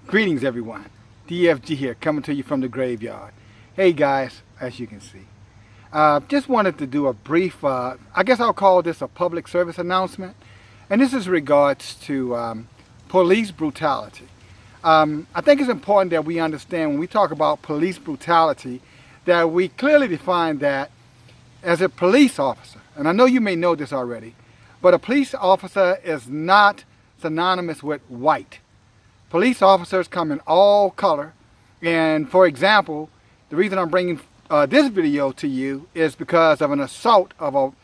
Greetings everyone, DFG here, coming to you from the graveyard. Hey guys, as you can see, just wanted to do a brief, I guess I'll call this a public service announcement, and this is regards to police brutality. I think it's important that we understand when we talk about police brutality that we clearly define that as a police officer, and I know you may know this already, but a police officer is not synonymous with white. Police officers come in all color, and for example, the reason I'm bringing this video to you is because of an assault of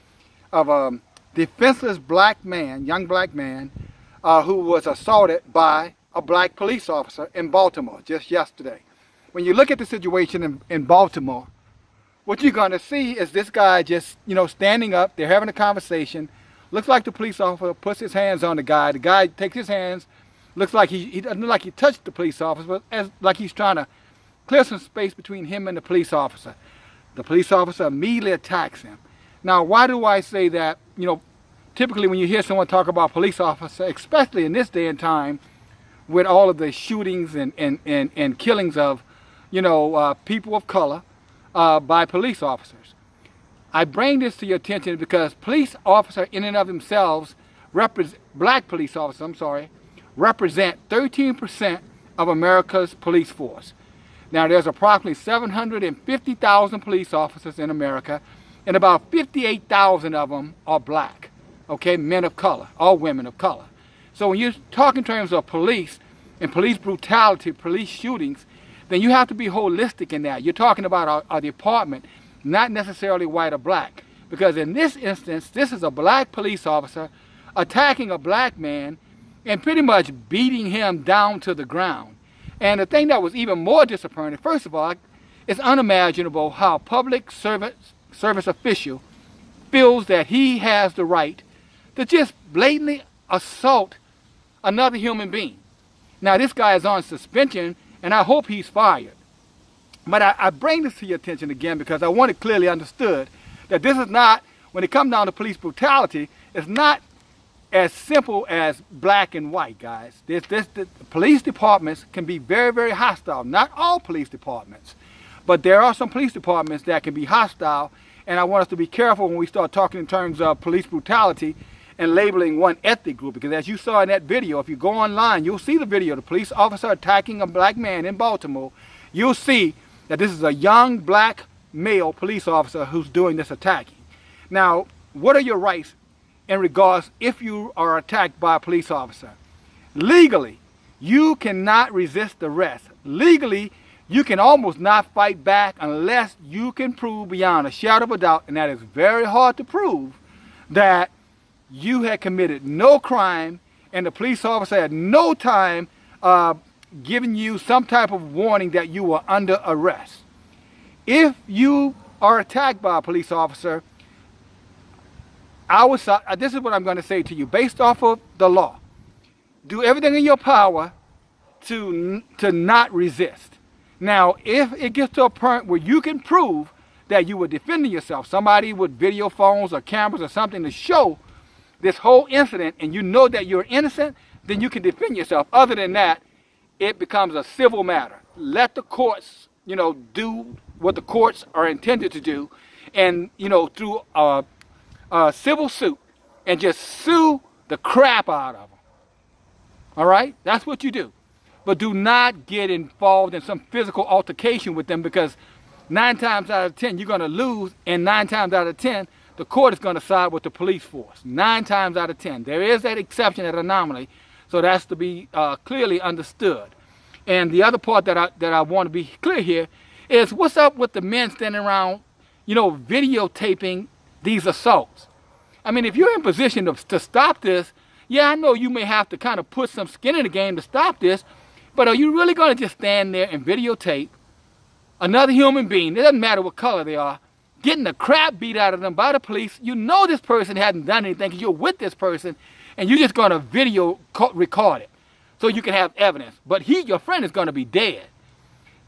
a defenseless black man, young black man, who was assaulted by a black police officer in Baltimore just yesterday. When you look at the situation in Baltimore, what you're going to see is this guy just, standing up, they're having a conversation. Looks like the police officer puts his hands on the guy takes his hands. Looks like he doesn't look like he touched the police officer, but like he's trying to clear some space between him and the police officer. The police officer immediately attacks him. Now, why do I say that? Typically when you hear someone talk about police officer, especially in this day and time, with all of the shootings and killings of, people of color by police officers. I bring this to your attention because police officers in and of themselves, black police officers, represent 13% of America's police force. Now there's approximately 750,000 police officers in America, and about 58,000 of them are black, men of color, all women of color. So when you talk in terms of police and police brutality, police shootings, then you have to be holistic in that. You're talking about a department, not necessarily white or black. Because in this instance, this is a black police officer attacking a black man and pretty much beating him down to the ground. And the thing that was even more disappointing, first of all, it's unimaginable how a public service official feels that he has the right to just blatantly assault another human being. Now this guy is on suspension and I hope he's fired. But I bring this to your attention again because I want it clearly understood that this is not, when it comes down to police brutality, it's not as simple as black and white, guys. The police departments can be very, very hostile. Not all police departments, but there are some police departments that can be hostile, and I want us to be careful when we start talking in terms of police brutality and labeling one ethnic group, because as you saw in that video, if you go online, you'll see the video, the police officer attacking a black man in Baltimore. You'll see that this is a young black male police officer who's doing this attacking. Now, what are your rights in regards if you are attacked by a police officer? Legally, you cannot resist arrest. Legally, you can almost not fight back unless you can prove beyond a shadow of a doubt, and that is very hard to prove, that you had committed no crime and the police officer had no time giving you some type of warning that you were under arrest. If you are attacked by a police officer, this is what I'm going to say to you. Based off of the law, do everything in your power to not resist. Now, if it gets to a point where you can prove that you were defending yourself, somebody with video phones or cameras or something to show this whole incident, and you know that you're innocent, then you can defend yourself. Other than that, it becomes a civil matter. Let the courts, do what the courts are intended to do, and, through a civil suit, and just sue the crap out of them. All right? That's what you do. But do not get involved in some physical altercation with them, because 9 times out of 10, you're going to lose, and 9 times out of 10, the court is going to side with the police force. 9 times out of 10. There is that exception, that anomaly, so that's to be clearly understood. And the other part that I want to be clear here is, what's up with the men standing around, videotaping these assaults? I mean, if you're in position to stop this, yeah, I know you may have to kind of put some skin in the game to stop this, but are you really going to just stand there and videotape another human being, it doesn't matter what color they are, getting the crap beat out of them by the police? You know this person hadn't done anything because you're with this person, and you're just going to record it so you can have evidence. But your friend is going to be dead.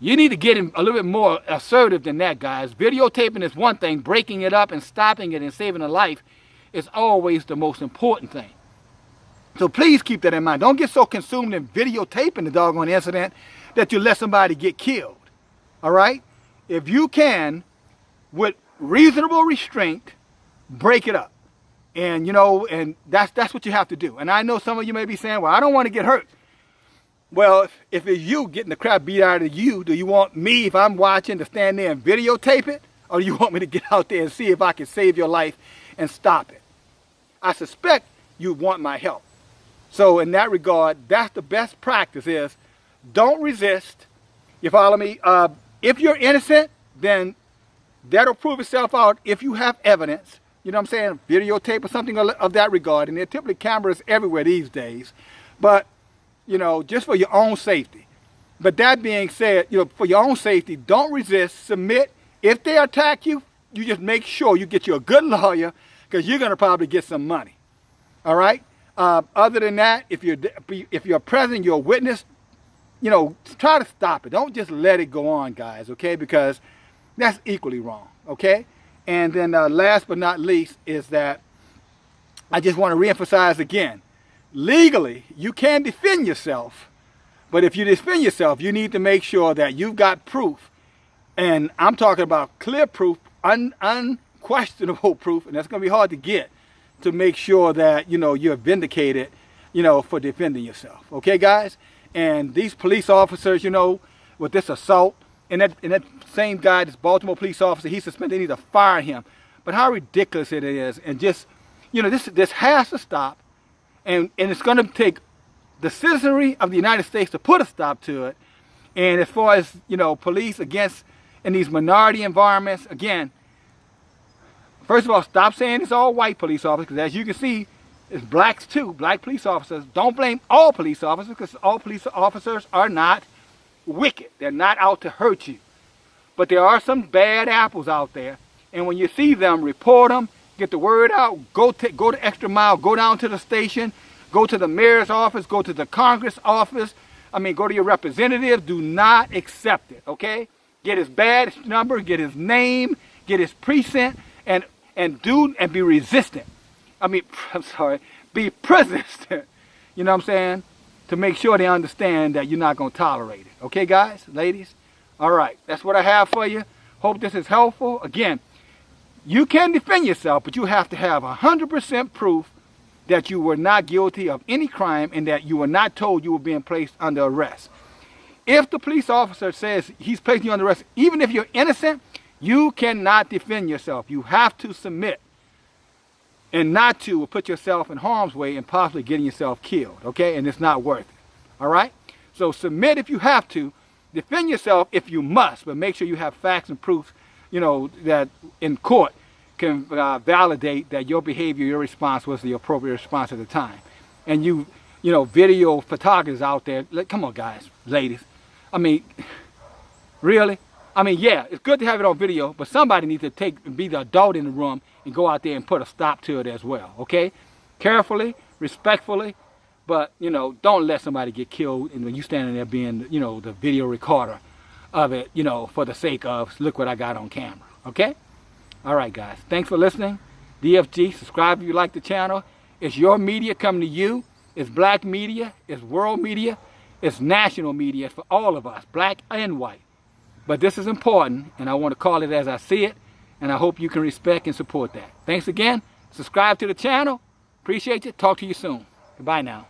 You need to get him a little bit more assertive than that, guys. Videotaping is one thing. Breaking it up and stopping it and saving a life is always the most important thing. So please keep that in mind. Don't get so consumed in videotaping the doggone incident that you let somebody get killed. All right? If you can, with reasonable restraint, break it up. And, you know, and that's what you have to do. And I know some of you may be saying, well, I don't want to get hurt. Well, if it's you getting the crap beat out of you, do you want me, if I'm watching, to stand there and videotape it? Or do you want me to get out there and see if I can save your life and stop it? I suspect you want my help. So in that regard, that's the best practice is don't resist. You follow me? If you're innocent, then that'll prove itself out if you have evidence. You know what I'm saying? Videotape or something of that regard. And there are typically cameras everywhere these days. But, you know, just for your own safety. But that being said, you know, for your own safety, don't resist, submit. If they attack you, you just make sure you get you a good lawyer because you're going to probably get some money. All right? Other than that, if you're present, you're a witness, you know, try to stop it. Don't just let it go on, guys, okay? Because that's equally wrong, okay? And then last but not least is that I just want to reemphasize again, legally, you can defend yourself, but if you defend yourself, you need to make sure that you've got proof, and I'm talking about clear proof, unquestionable proof, and that's going to be hard to get, to make sure that, you know, you're vindicated, you know, for defending yourself. Okay, guys? And these police officers, you know, with this assault, and that same guy, this Baltimore police officer, he's suspended. They need to fire him. But how ridiculous it is. And just, you know, this has to stop. And it's going to take the citizenry of the United States to put a stop to it. And as far as, you know, police against in these minority environments, again, first of all, stop saying it's all white police officers, because as you can see, it's blacks too, black police officers. Don't blame all police officers, because all police officers are not wicked. They're not out to hurt you. But there are some bad apples out there. And when you see them, report them, get the word out, go the extra mile, go down to the station, go to the mayor's office, go to the Congress office, go to your representative. Do not accept it, okay? Get his badge number, get his name, get his precinct, and be resistant. Be persistent. You know what I'm saying? To make sure they understand that you're not going to tolerate it. Okay, guys, ladies? All right, that's what I have for you. Hope this is helpful. Again, you can defend yourself, but you have to have 100% proof that you were not guilty of any crime and that you were not told you were being placed under arrest. If the police officer says he's placing you under arrest, even if you're innocent, you cannot defend yourself. You have to submit, and not to put yourself in harm's way and possibly getting yourself killed, okay? And it's not worth it, all right? So submit if you have to. Defend yourself if you must, but make sure you have facts and proofs, you know, that in court can validate that your behavior, your response was the appropriate response at the time. And you know, video photographers out there, come on, guys, ladies. Really? Yeah, it's good to have it on video, but somebody needs to be the adult in the room and go out there and put a stop to it as well, okay? Carefully, respectfully, but, you know, don't let somebody get killed and when you standing there being, you know, the video recorder of it, you know, for the sake of, look what I got on camera, okay? All right, guys, thanks for listening. DFG, subscribe if you like the channel. It's your media coming to you. It's black media, it's world media, it's national media. It's for all of us, black and white. But this is important, and I want to call it as I see it, and I hope you can respect and support that. Thanks again. Subscribe to the channel. Appreciate you. Talk to you soon. Goodbye now.